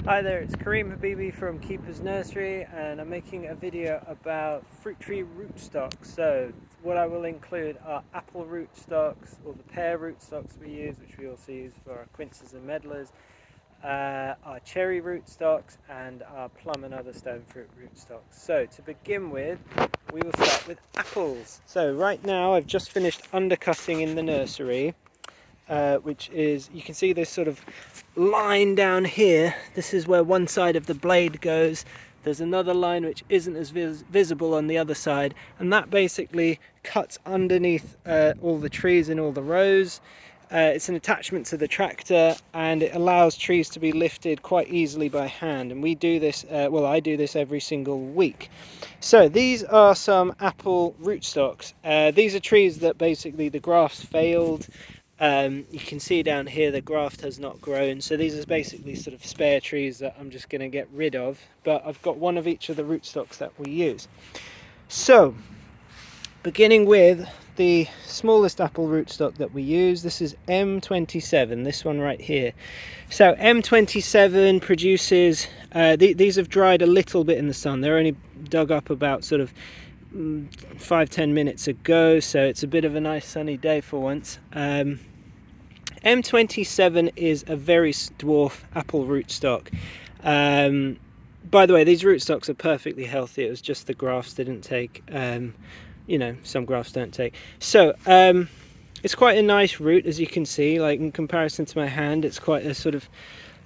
Hi there, it's Kareem Habibi from Keeper's Nursery, and I'm making a video about fruit tree rootstocks. So what I will include are apple rootstocks, or the pear rootstocks we use, which we also use for our quinces and medlars, our cherry rootstocks, and our plum and other stone fruit rootstocks. So to begin with, we will start with apples. So right now I've just finished undercutting in the nursery, which is, you can see this sort of line down here. This is where one side of the blade goes. There's another line which isn't as visible on the other side, and that basically cuts underneath all the trees in all the rows. It's an attachment to the tractor, and it allows trees to be lifted quite easily by hand, and we do this, well, I do this every single week. So these are some apple rootstocks. These are trees that basically the grafts failed. You can see down here the graft has not grown, so these are basically sort of spare trees that I'm just going to get rid of, but I've got one of each of the rootstocks that we use. So beginning with the smallest apple rootstock that we use, this is M27, this one right here. So M27 produces, these have dried a little bit in the sun. They're only dug up about sort of 5-10 minutes ago, so it's a bit of a nice sunny day for once. M27 is a very dwarf apple rootstock. By the way, these rootstocks are perfectly healthy. It was just the grafts didn't take. You know, some grafts don't take. So it's quite a nice root, as you can see. Like in comparison to my hand, it's quite a sort of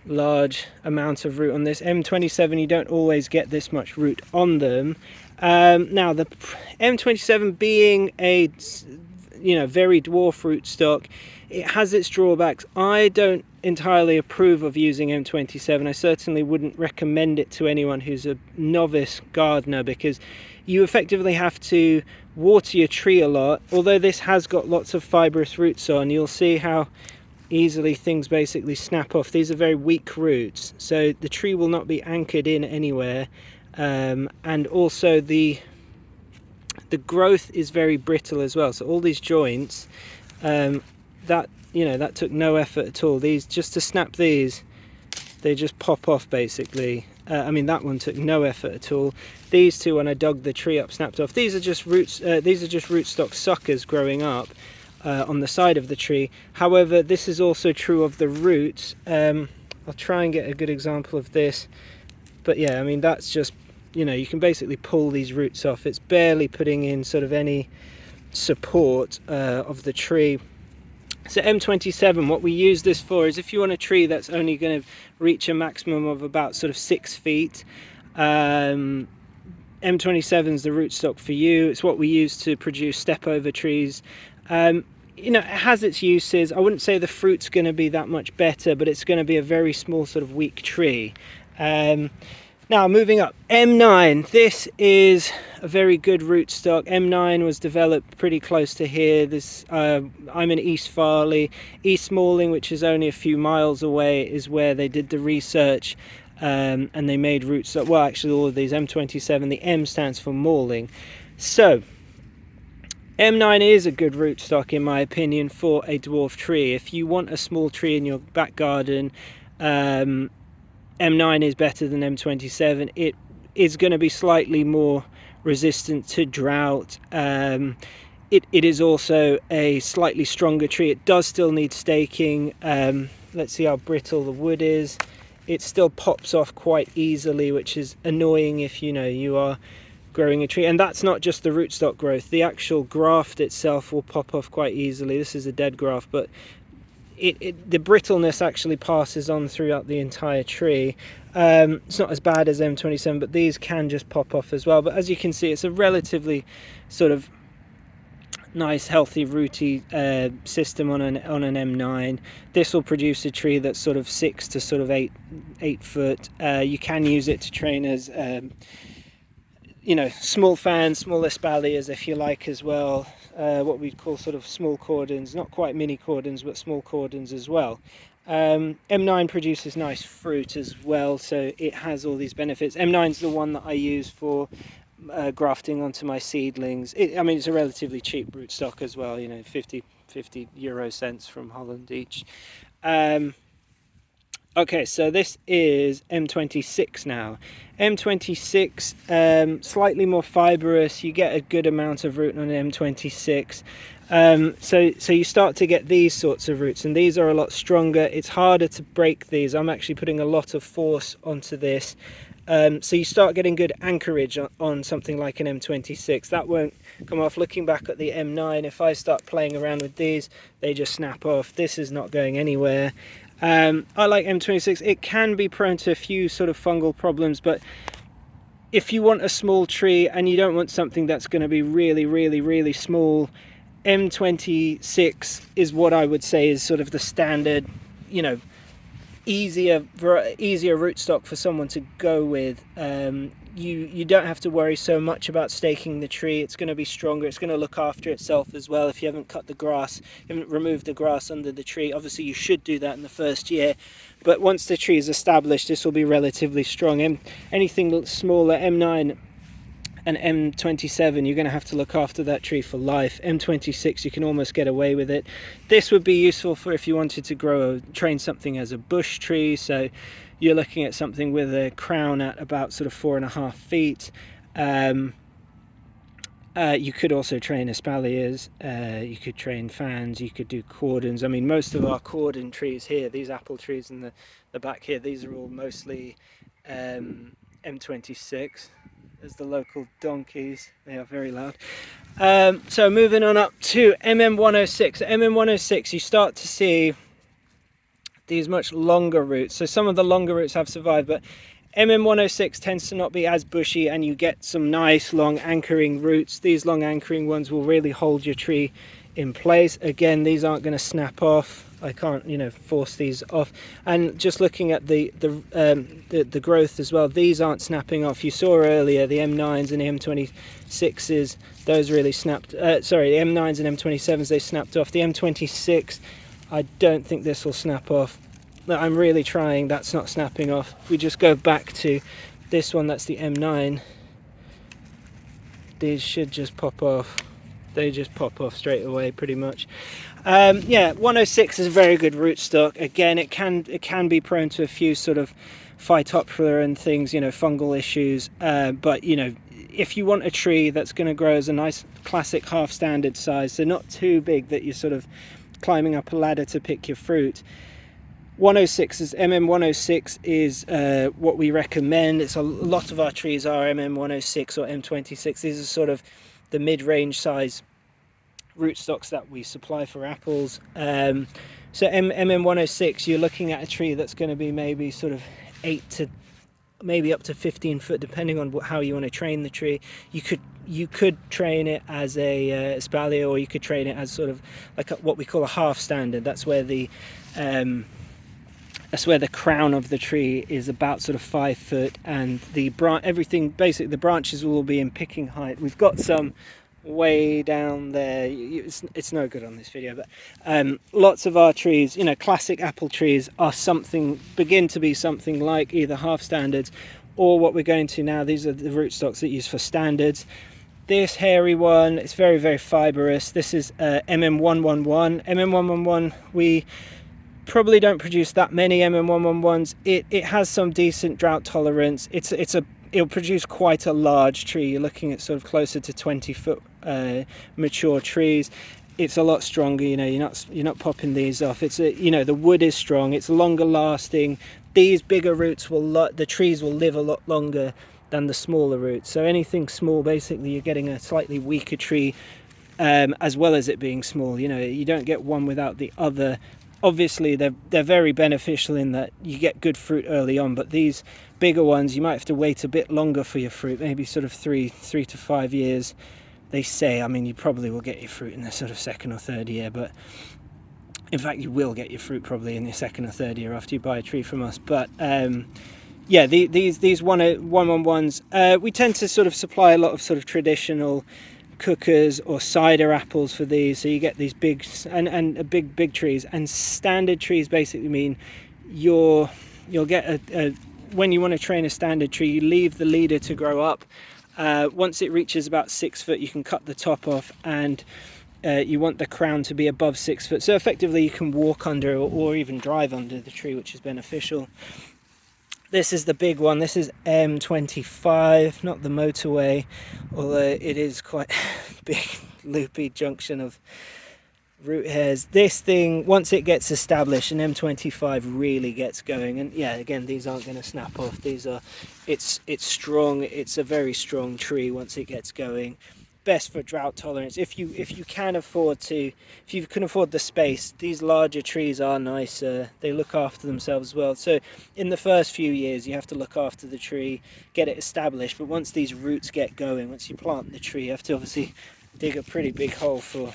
large amount of root on this. M27, you don't always get this much root on them. Now the M27 being a very dwarf rootstock, it has its drawbacks. I don't entirely approve of using M27. I certainly wouldn't recommend it to anyone who's a novice gardener, because you effectively have to water your tree a lot. Although this has got lots of fibrous roots on, you'll see how easily things basically snap off. These are very weak roots, so the tree will not be anchored in anywhere, and also the growth is very brittle as well. So all these joints, that took no effort at all. These, just to snap these, they just pop off basically. I mean, that one took no effort at all. These two, when I dug the tree up, snapped off. These are just roots. These are just rootstock suckers growing up on the side of the tree. However, this is also true of the roots. I'll try and get a good example of this. But yeah, I mean, that's just, you can basically pull these roots off. It's barely putting in sort of any support of the tree. So M27, what we use this for is if you want a tree that's only going to reach a maximum of about sort of 6 feet, M27 is the rootstock for you. It's what we use to produce step over trees. It has its uses. I wouldn't say the fruit's going to be that much better, but it's going to be a very small sort of weak tree. Now moving up, M9, this is a very good rootstock. M9 was developed pretty close to here. I'm in East Farley. East Malling, which is only a few miles away, is where they did the research, and they made rootstock. Well, actually all of these, M27, the M stands for Malling. So M9 is a good rootstock in my opinion for a dwarf tree. If you want a small tree in your back garden, M9 is better than M27. It is going to be slightly more resistant to drought. It is also a slightly stronger tree. It does still need staking. Let's see how brittle the wood is. It still pops off quite easily, which is annoying if you are growing a tree. And that's not just the rootstock growth. The actual graft itself will pop off quite easily. This is a dead graft, but the brittleness actually passes on throughout the entire tree. It's not as bad as M27, but these can just pop off as well. But as you can see, it's a relatively sort of nice, healthy, rooty system on an M9. This will produce a tree that's sort of 6 to sort of 8 foot. You can use it to train as small fans, small espaliers if you like as well. What we'd call sort of small cordons, not quite mini cordons, but small cordons as well. M9 produces nice fruit as well, so it has all these benefits. M9 is the one that I use for grafting onto my seedlings. It's a relatively cheap rootstock as well, 50 euro cents from Holland each. Okay, so this is M26 now. M26, slightly more fibrous. You get a good amount of root on M26. So you start to get these sorts of roots, and these are a lot stronger. It's harder to break these. I'm actually putting a lot of force onto this. So you start getting good anchorage on something like an M26. That won't come off. Looking back at the M9, if I start playing around with these, they just snap off. This is not going anywhere. I like M26. It can be prone to a few sort of fungal problems, but if you want a small tree and you don't want something that's going to be really small, M26 is what I would say is sort of the standard, you know, easier rootstock for someone to go with. You don't have to worry so much about staking the tree. It's going to be stronger. It's going to look after itself as well. If you haven't cut the grass, you haven't removed the grass under the tree, obviously you should do that in the first year, but once the tree is established, this will be relatively strong. Anything smaller, M9 and M27, you're going to have to look after that tree for life. M26, you can almost get away with it. This would be useful for if you wanted to train something as a bush tree. So you're looking at something with a crown at about sort of 4.5 feet. You could also train espaliers, you could train fans, you could do cordons. I mean, most of our cordon trees here, these apple trees in the back here, these are all mostly M26. There's the local donkeys, they are very loud. So moving on up to MM106. MM106, you start to see these much longer roots. So some of the longer roots have survived, but MM106 tends to not be as bushy, and you get some nice long anchoring roots. These long anchoring ones will really hold your tree in place. Again, these aren't going to snap off. I can't, you know, force these off. And just looking at the growth as well, these aren't snapping off. You saw earlier the M9s and the M26s, those really snapped. Sorry, the M9s and M27s, they snapped off. The M26, I don't think this will snap off. I'm really trying, that's not snapping off. If we just go back to this one, that's the M9, these should just pop off. They just pop off straight away pretty much. Yeah, 106 is a very good rootstock. Again, it can be prone to a few sort of phytophthora and things, you know, fungal issues, but you know, if you want a tree that's going to grow as a nice classic half standard size, so not too big that you're sort of climbing up a ladder to pick your fruit, 106 is MM106 is what we recommend. It's a lot of our trees are MM106 or M26. These are sort of the mid-range size rootstocks that we supply for apples. So MM106, you're looking at a tree that's going to be maybe sort of 8 to maybe up to 15 foot, depending on how you want to train the tree. You could train it as a espalier, or you could train it as sort of like what we call a half standard. That's where the crown of the tree is about sort of 5 foot, and everything, basically the branches will all be in picking height. We've got some way down there. It's no good on this video, but lots of our trees, you know, classic apple trees are begin to be something like either half standards or what we're going to now. These are the rootstocks that use for standards. This hairy one, it's very fibrous. This is MM111. MM111, we probably don't produce that many MM111s. It has some decent drought tolerance. It'll produce quite a large tree. You're looking at sort of closer to 20 foot mature trees. It's a lot stronger, you know, you're not popping these off. You know, the wood is strong, it's longer lasting. These bigger roots the trees will live a lot longer than the smaller roots. So anything small, basically you're getting a slightly weaker tree, as well as it being small. You know, you don't get one without the other. Obviously they're very beneficial in that you get good fruit early on, but these bigger ones you might have to wait a bit longer for your fruit, maybe sort of 3 to 5 years, they say. I mean, you probably will get your fruit in the sort of 2nd or 3rd year, but in fact you will get your fruit probably in the 2nd or 3rd year after you buy a tree from us. But yeah, these 111s, we tend to sort of supply a lot of sort of traditional cookers or cider apples for these. So you get these big and big trees. And standard trees basically mean you'll get when you want to train a standard tree, you leave the leader to grow up. Once it reaches about 6 foot, you can cut the top off, and you want the crown to be above 6 foot, so effectively you can walk under or even drive under the tree, which is beneficial. This is the big one. This is M25, not the motorway, although it is quite big loopy junction of root hairs. This thing, once it gets established, an M25 really gets going, and yeah, again, these aren't going to snap off. These are, it's strong. It's a very strong tree once it gets going. Best for drought tolerance. If you can afford to, if you can afford the space, these larger trees are nicer. They look after themselves as well. So in the first few years, you have to look after the tree, get it established. But once these roots get going, once you plant the tree, you have to obviously dig a pretty big hole for,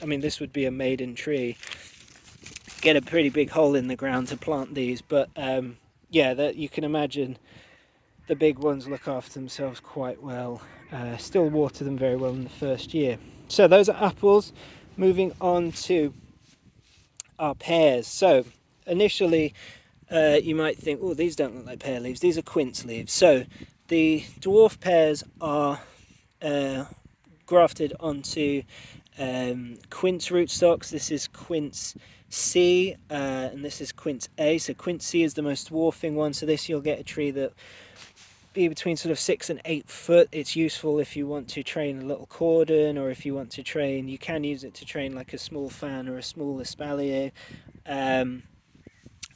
I mean, this would be a maiden tree. Get a pretty big hole in the ground to plant these. But yeah, that you can imagine the big ones look after themselves quite well. Still water them very well in the first year. So those are apples. Moving on to our pears. So initially you might think, oh, these don't look like pear leaves. These are quince leaves. So the dwarf pears are grafted onto quince rootstocks. This is Quince C and this is Quince A. So Quince C is the most dwarfing one. So this you'll get a tree that be between sort of 6 and 8 foot. It's useful if you want to train a little cordon, or if you want to train, you can use it to train like a small fan or a small espalier.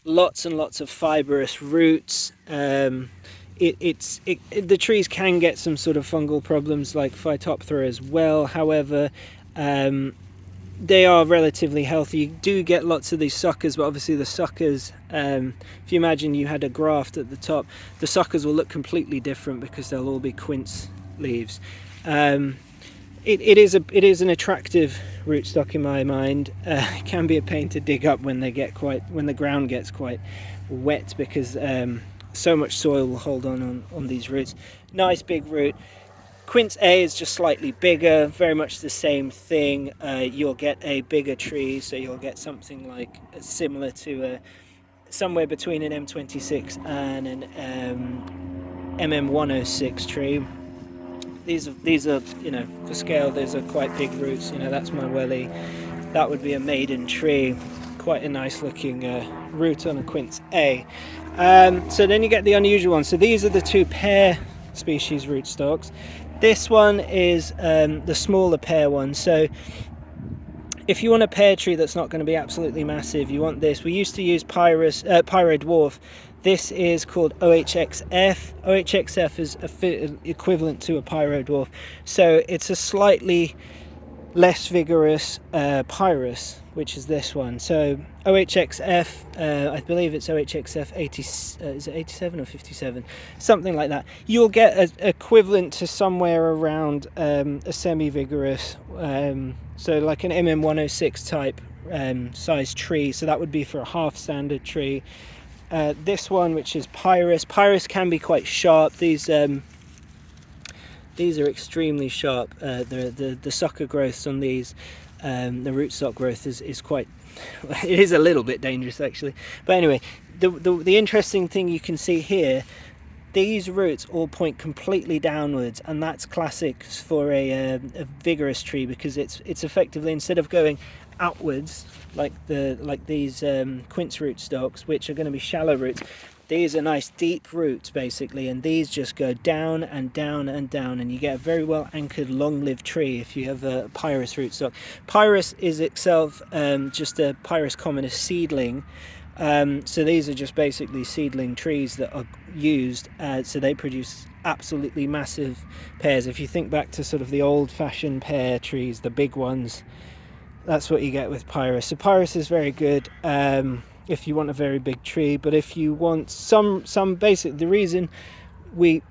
Lots and lots of fibrous roots. The trees can get some sort of fungal problems like Phytophthora as well. However, they are relatively healthy. You do get lots of these suckers, but obviously the suckers, if you imagine you had a graft at the top, the suckers will look completely different because they'll all be quince leaves. It is an attractive rootstock in my mind. It can be a pain to dig up when the ground gets quite wet, because so much soil will hold on these roots. Nice big root. Quince A is just slightly bigger, very much the same thing. You'll get a bigger tree, so you'll get something like similar to somewhere between an M26 and an MM106 tree. These are, you know, for scale, these are quite big roots. You know, that's my welly. That would be a maiden tree. Quite a nice looking root on a Quince A. So then you get the unusual ones. So these are the two pear species rootstocks. This one is the smaller pear one. So if you want a pear tree that's not going to be absolutely massive, you want this. We used to use Pyrus, Pyro dwarf. This is called OHxF. OHxF is equivalent to a Pyro dwarf. So it's a slightly less vigorous Pyrus, which is this one. So OHxF, I believe it's OHxF 80, is it 87 or 57? Something like that. You'll get an equivalent to somewhere around a semi-vigorous, so like an MM106 type size tree. So that would be for a half standard tree. This one, which is Pyrus. Pyrus can be quite sharp. These are extremely sharp. The sucker growths on these, the rootstock growth is quite, it is a little bit dangerous actually. But anyway, the interesting thing you can see here, these roots all point completely downwards, and that's classic for a vigorous tree, because it's effectively, instead of going outwards like these quince rootstocks, which are going to be shallow roots, these are nice deep roots basically, and these just go down and down and down, and you get a very well anchored long-lived tree if you have a Pyrus rootstock. Pyrus is itself just a Pyrus communis seedling. So these are just basically seedling trees that are used, so they produce absolutely massive pears. If you think back to sort of the old-fashioned pear trees, the big ones, that's what you get with Pyrus. So Pyrus is very good if you want a very big tree, but if you want some basic, the reason we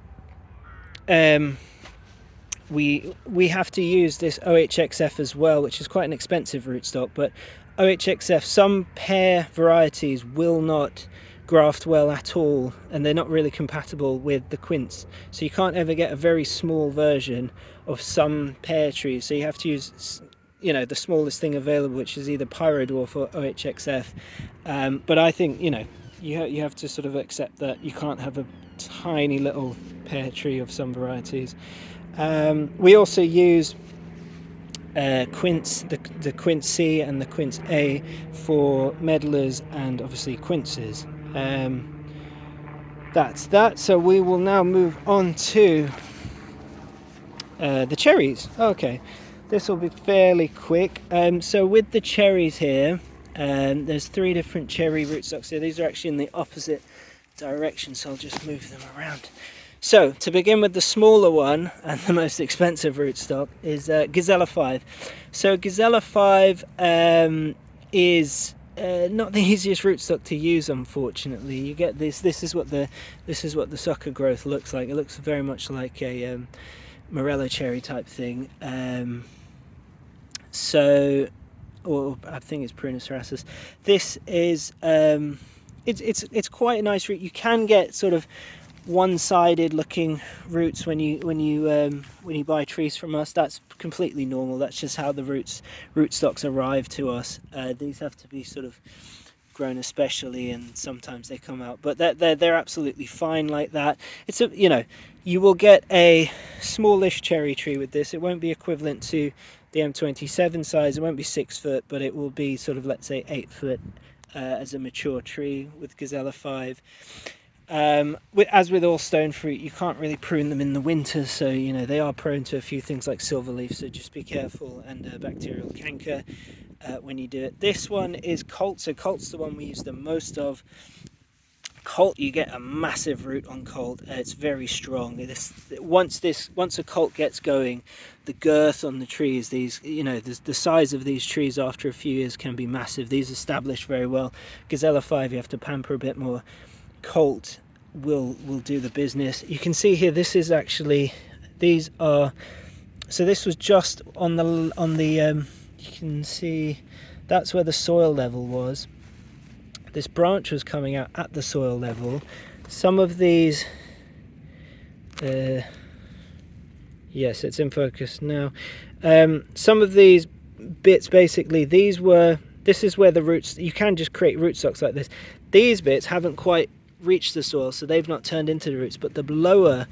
have to use this OHxF as well, which is quite an expensive rootstock, but OHxF, some pear varieties will not graft well at all, and they're not really compatible with the quince, so you can't ever get a very small version of some pear trees, so you have to use, you know, the smallest thing available, which is either Pyro dwarf or OHxF. But I think, you know, you have to sort of accept that you can't have a tiny little pear tree of some varieties. We also use Quince, the Quince C and the Quince A for medlars and obviously quinces. That's that. So we will now move on to the cherries. Okay, this will be fairly quick. So with the cherries here, there's 3 different cherry rootstocks here. These are actually in the opposite direction, so I'll just move them around. So to begin with, the smaller one and the most expensive rootstock is Gazella 5. So Gazella 5 is not the easiest rootstock to use, unfortunately. You get this. This is what the sucker growth looks like. It looks very much like a morello cherry type thing. Or I think it's Prunus raceus. This is it's quite a nice root. You can get sort of one-sided looking roots when you buy trees from us. That's completely normal. That's just how the rootstocks arrive to us. These have to be sort of grown especially, and sometimes they come out, but they're absolutely fine like that. It's you will get a smallish cherry tree with this. It won't be equivalent to the M27 size. It won't be 6 foot, but it will be sort of, let's say, 8 foot as a mature tree with Gazella 5. As with all stone fruit, you can't really prune them in the winter, so they are prone to a few things like silverleaf, so just be careful, and bacterial canker when you do it. This one is Colt, so Colt's the one we use the most of. Colt, you get a massive root on Colt. It's very strong. Once a Colt gets going, the girth on the trees, the size of these trees after a few years can be massive. These establish very well. Gazella 5 you have to pamper a bit more. Colt will do the business. You can see here, this is actually, these are, so this was just on the you can see that's where the soil level was. This branch was coming out at the soil level. Some of these yes, it's in focus now. Some of these bits, basically, this is where the roots, you can just create rootstocks like this. These bits haven't quite reached the soil, so they've not turned into the roots, but the lower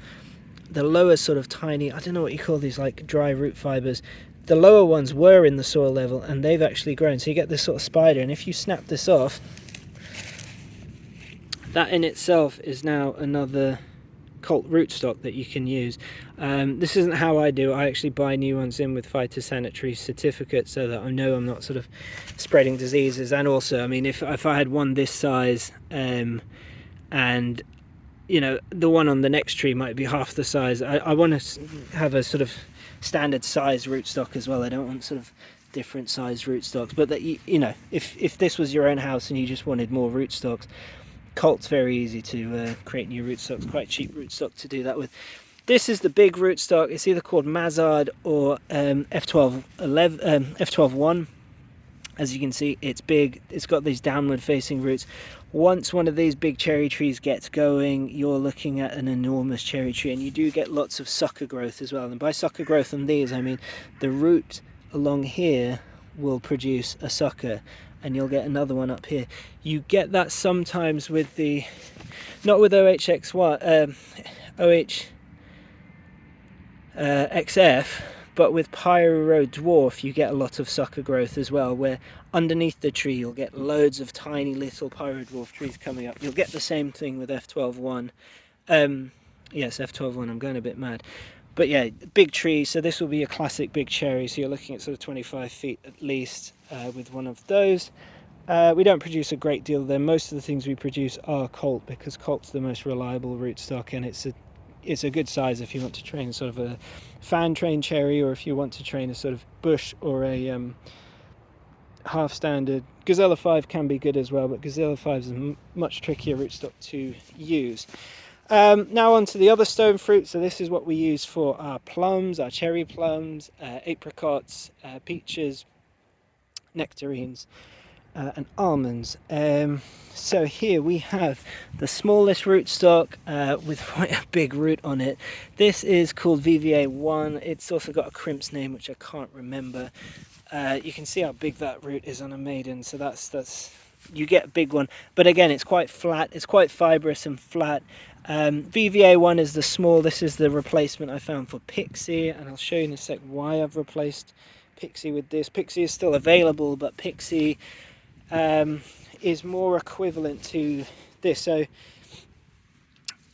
sort of tiny, I don't know what you call these, like dry root fibers, the lower ones were in the soil level and they've actually grown, so you get this sort of spider. And if you snap this off, that in itself is now another Colt rootstock that you can use. This isn't how I do it. I actually buy new ones in with phytosanitary certificates so that I know I'm not sort of spreading diseases. And also, I mean, if I had one this size, and the one on the next tree might be half the size, I want to have a sort of standard size rootstock as well. I don't want sort of different size rootstocks, but that if this was your own house and you just wanted more rootstocks, Colt's very easy to create new rootstocks, quite cheap rootstock to do that with. This is the big rootstock. It's either called Mazzard or F12-1. As you can see, it's big. It's got these downward facing roots. Once one of these big cherry trees gets going, you're looking at an enormous cherry tree, and you do get lots of sucker growth as well. And by sucker growth on these, I mean the root along here will produce a sucker, and you'll get another one up here. You get that sometimes with not with OHxF, but with Pyro dwarf you get a lot of sucker growth as well, where underneath the tree you'll get loads of tiny little Pyro dwarf trees coming up. You'll get the same thing with F12-1. Yes, F12-1, I'm going a bit mad. But yeah, big tree, so this will be a classic big cherry, so you're looking at sort of 25 feet at least with one of those. We don't produce a great deal there. Most of the things we produce are Colt, because Colt's the most reliable rootstock, and it's a good size if you want to train sort of a fan train cherry, or if you want to train a sort of bush or a half standard. Gazella 5 can be good as well, but Gazella 5 is a much trickier rootstock to use. Now on to the other stone fruit. So this is what we use for our plums, our cherry plums, apricots, peaches, nectarines, and almonds. So here we have the smallest rootstock with quite a big root on it. This is called VVA1. It's also got a crimp's name which I can't remember. You can see how big that root is on a maiden, so that's you get a big one, but again it's quite flat, it's quite fibrous and flat. VVA1 is the small. This is the replacement I found for Pixie, and I'll show you in a sec why I've replaced Pixie with this. Pixie is still available, but Pixie is more equivalent to this. So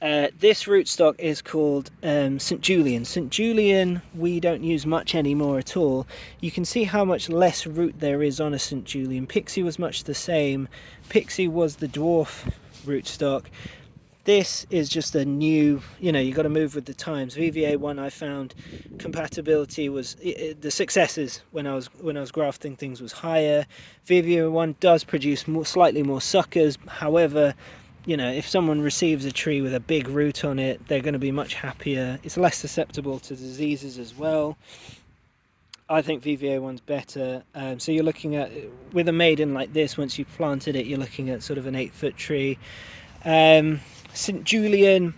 this rootstock is called St. Julien. St. Julien we don't use much anymore at all. You can see how much less root there is on a St. Julien. Pixie was much the same. Pixie was the dwarf rootstock. This is just a new, you got to move with the times. VVA1, I found compatibility was the successes when I was grafting things was higher. VVA1 does produce slightly more suckers. However, if someone receives a tree with a big root on it, they're going to be much happier. It's less susceptible to diseases as well. I think VVA1's better. So you're looking at, with a maiden like this, once you've planted it, you're looking at sort of an 8-foot tree. St. Julien,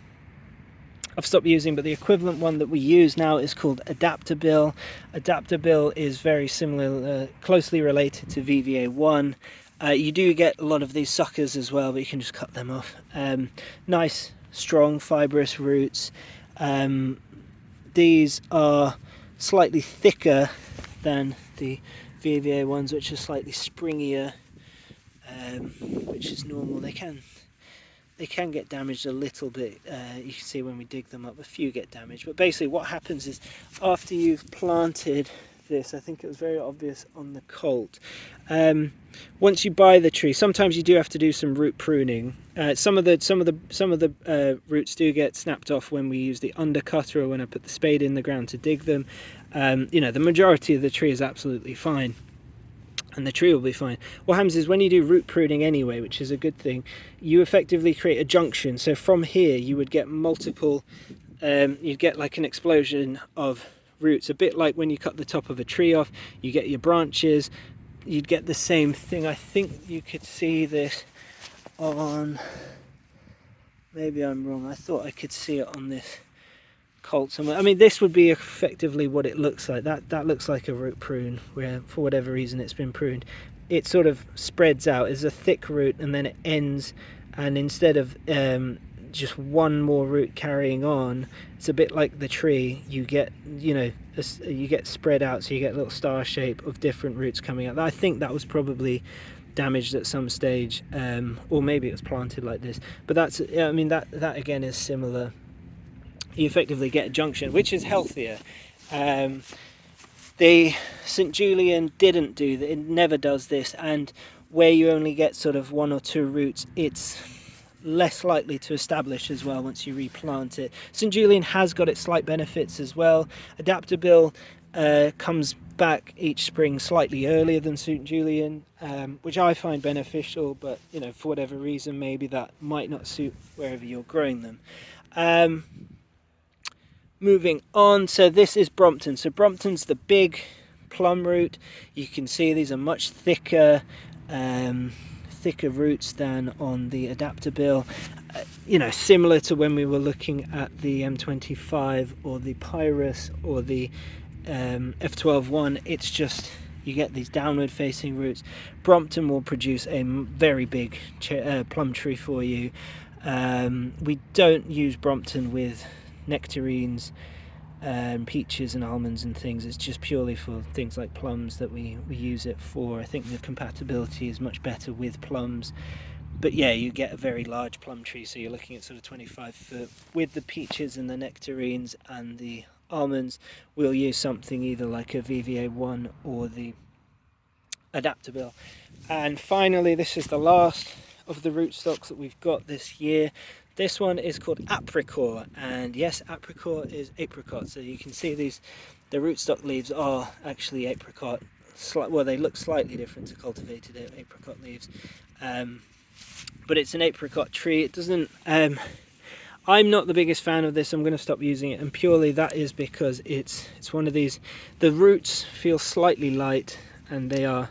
I've stopped using, but the equivalent one that we use now is called Adaptabil. Adaptabil is very similar, closely related to VVA1. You do get a lot of these suckers as well, but you can just cut them off. Nice, strong, fibrous roots. These are slightly thicker than the VVA ones, which are slightly springier, which is normal. They can get damaged a little bit. You can see when we dig them up, a few get damaged. But basically what happens is, after you've planted this, I think it was very obvious on the Colt, once you buy the tree, sometimes you do have to do some root pruning. Some of the roots do get snapped off when we use the undercutter or when I put the spade in the ground to dig them. The majority of the tree is absolutely fine, and the tree will be fine. What happens is, when you do root pruning anyway, which is a good thing, you effectively create a junction. So from here you would get multiple, you'd get like an explosion of roots, a bit like when you cut the top of a tree off, you get your branches. You'd get the same thing. I think you could see this on, maybe I'm wrong, I thought I could see it on this Colt somewhere. I mean, this would be effectively what it looks like. That looks like a root prune, where for whatever reason it's been pruned. It sort of spreads out as a thick root, and then it ends, and instead of just one more root carrying on, it's a bit like the tree. You get you get spread out, so you get a little star shape of different roots coming out. I think that was probably damaged at some stage, or maybe it was planted like this, but that's, I mean, that again is similar. You effectively get a junction, which is healthier. The St. Julien didn't do that. It never does this, and where you only get sort of 1 or 2 roots, it's less likely to establish as well once you replant it. St. Julien has got its slight benefits as well. Adaptabil comes back each spring slightly earlier than St. Julien, which I find beneficial, but for whatever reason, maybe that might not suit wherever you're growing them. Moving on, so this is Brompton. So Brompton's the big plum root. You can see these are much thicker roots than on the Adaptabil. Similar to when we were looking at the M25 or the Pyrus or the F12-1, it's just you get these downward facing roots. Brompton will produce a very big plum tree for you. We don't use Brompton with nectarines, peaches and almonds and things. It's just purely for things like plums that we use it for. I think the compatibility is much better with plums, but yeah, you get a very large plum tree, so you're looking at sort of 25 foot. With the peaches and the nectarines and the almonds, we'll use something either like a VVA1 or the Adaptabil. And finally, this is the last of the rootstocks that we've got this year. This one is called Apricor, and yes, Apricor is apricot. So you can see the rootstock leaves are actually apricot. Well, they look slightly different to cultivated apricot leaves, but it's an apricot tree. It doesn't. I'm not the biggest fan of this. I'm going to stop using it, and purely that is because it's one of these. The roots feel slightly light, and they are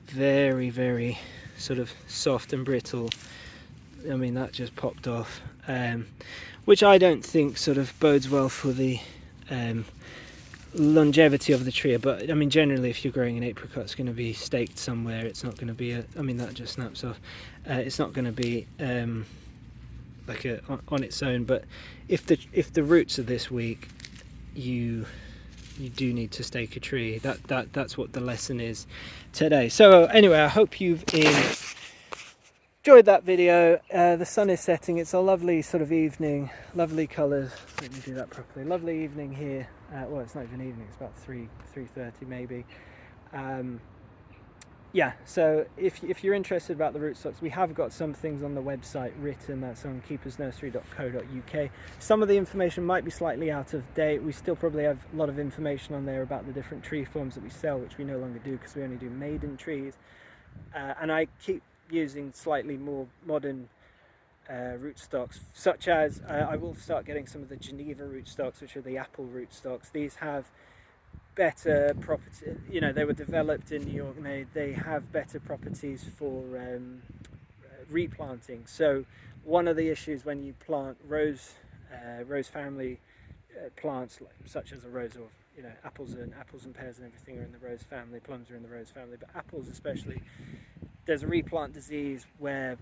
very, very sort of soft and brittle. I mean, that just popped off, which I don't think sort of bodes well for the longevity of the tree. But I mean, generally, if you're growing an apricot, it's going to be staked somewhere. It's not going to be I mean, that just snaps off. It's not going to be like on its own. But if the roots are this weak, you you do need to stake a tree. That's what the lesson is today. So anyway, I hope you've enjoyed that video. The sun is setting. It's a lovely sort of evening, lovely colours. Let me do that properly. Lovely evening here. Well, it's not even evening, it's about 3:30 maybe. Yeah, so if you're interested about the rootstocks, we have got some things on the website written. That's on keepersnursery.co.uk. Some of the information might be slightly out of date. We still probably have a lot of information on there about the different tree forms that we sell, which we no longer do because we only do maiden trees. And I keep using slightly more modern rootstocks, such as I will start getting some of the Geneva rootstocks, which are the apple rootstocks. These have better property, they were developed in New York, and they have better properties for replanting. So one of the issues when you plant rose family plants, such as a rose, or apples and pears and everything are in the rose family, plums are in the rose family, but apples especially, there's a replant disease where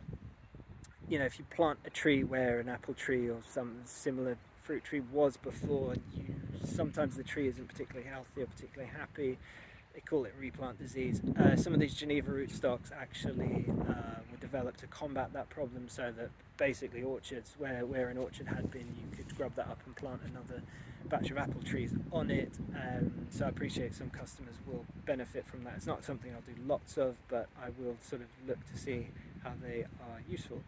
if you plant a tree where an apple tree or some similar fruit tree was before, sometimes the tree isn't particularly healthy or particularly happy. They call it replant disease. Some of these Geneva rootstocks actually were developed to combat that problem, so that basically orchards, where an orchard had been, you could grub that up and plant another batch of apple trees on it. So I appreciate some customers will benefit from that. It's not something I'll do lots of, but I will sort of look to see how they are useful.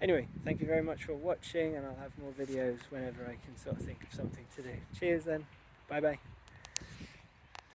Anyway, thank you very much for watching, and I'll have more videos whenever I can sort of think of something to do. Cheers then. Bye bye.